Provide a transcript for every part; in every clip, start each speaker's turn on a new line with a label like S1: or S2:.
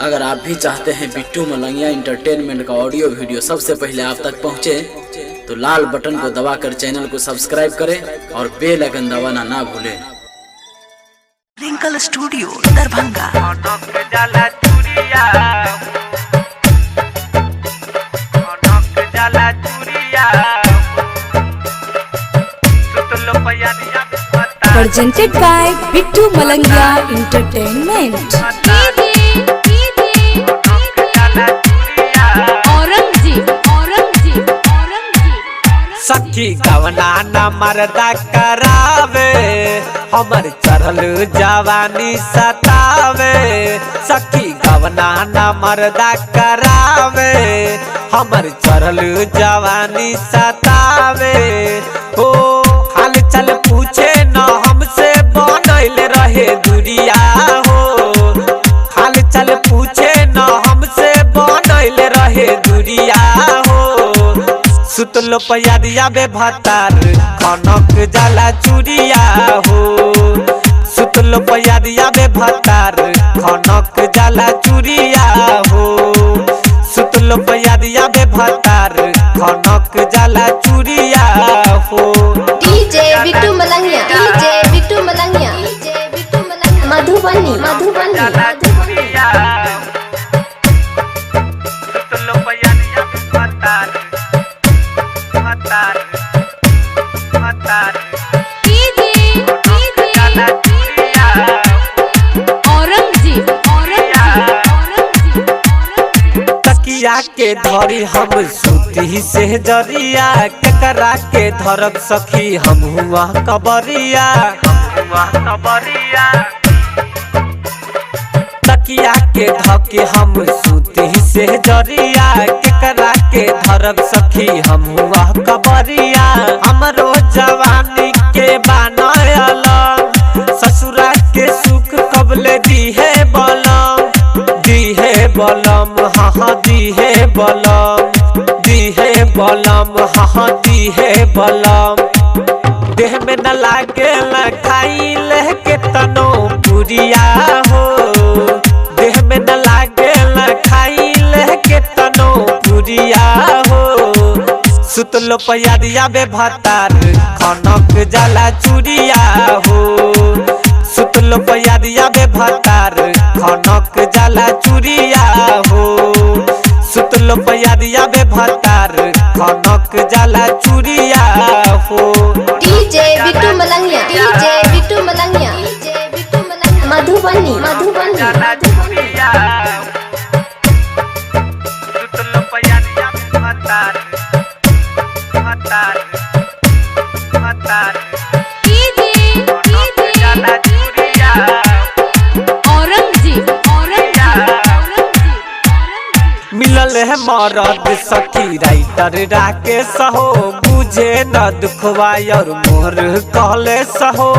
S1: अगर आप भी चाहते हैं बिट्टू मलंगिया इंटरटेनमेंट का ऑडियो वीडियो सबसे पहले आप तक पहुंचे, तो लाल बटन को दबाकर चैनल को सब्सक्राइब करें और बेल आइकन दबाना ना भूलें।
S2: Twinkle studio Darbhanga.
S3: Presented by Bittu Malangia Entertainment.
S4: सखी गवना न मरदा करावे, हमर चढ़ल जवानी सतावे। सखी गवना न मरदा करावे, हमर चढ़ल जवानी सतावे। ओ हाल चल पूछे न हमसे बनल रहे दुरिया हो। हाल चल पूछे न हमसे बनल रहे दुरिया हो। सुतलो पैया बे भतार खनक जाला चूड़िया हो। सुतलो पैया बे भतार खनक जाला चूड़िया हो। सुतलो पैया बे भतार खनक जाला चूड़िया हो।
S5: DJ Bittu Malangiya, DJ Bittu Malangiya, Madhubani Madhubani.
S4: सुतलो पैया बे भतार तकिया के धरी हम सूती से जरिया। केकरा के धरब सखी हम हुआ कबरिया। तकिया के धके हम सूती से जरिया। केकरा के धरब सखी हम हुआ कबरिया। हमरो जवानी के बनायल ससुरा के सुख कबले दीहे बलम। दीहे बलम हाँ दीहे बलम। दीहे बलम हाँ दीहे बलम। देह में न लागे न खाई लह के तनो पुरिया हो। देह में न लागे न खाई लह के तनो पुरिया हो। सुतलो पैया बे भतार खनक जाला चूड़िया हो। सुतलो पैया बे भतार खनक जाला चूड़िया हो। सुतलो पैया बे भतार खनक जाला चूड़िया हो।
S5: DJ Bittu Malangiya, DJ Bittu Malangiya, Madhubani Madhubani.
S4: सुतलो पैया बे भतार मिलल है मरद सखी राइटर राकेश हो। बुझे न दुखवा और मोर कहले सहो।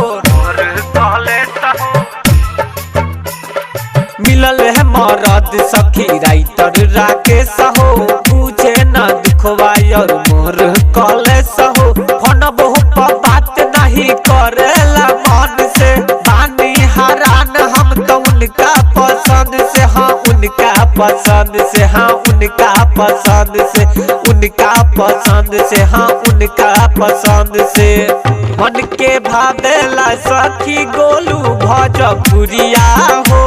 S4: मिलल है मरद सखी राइटर राकेश हो। बुझे न दुखवा और मोर कहले सहो। फोन बहुत बात नहीं करेला मन से। बानी हरान हम तो उनका पसंद से। हाँ उनका पसंद से। हाँ उनका पसंद से। उनका पसंद से। हाँ उनका पसंद से। मन के भावेला सखी गोलू भोजपुरिया हो।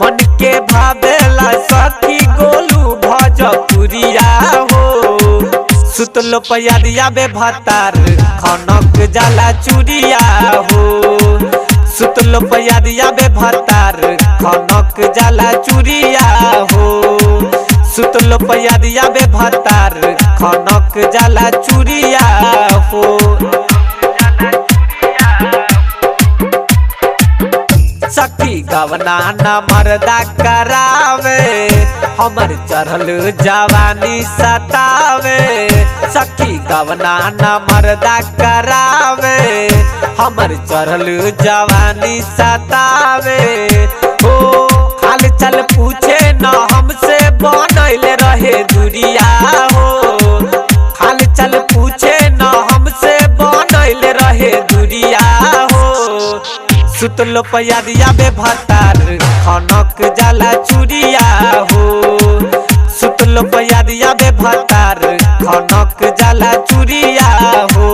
S4: मन के भावेला सखी गोलू भोजपुरिया हो। सुतलो पैया बे भतार खनक जाला चूड़िया हो। सुतलो पैया बे भतार खनक जाला चूड़िया हो। सुतलो पैया बे भतार खनक जाला चूड़िया हो। सखी गवना न मरदा करावे, हमर चढ़ल जवानी सतावे। सखी गवना न मरदा करावे, हमर चढ़ल जवानी सतावे। ओ हाल चल पूछे न हमसे बनल रहे दुरिया हो। हाल चल पूछे न हमसे बनल रहे दुरिया हो। सुतलो पैया बे भतार खनक जाला चूड़ी आवे भतार खनक जाला चुरिया हो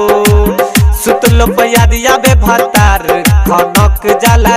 S4: सुतलो पे याद आवे भतार खनक जाला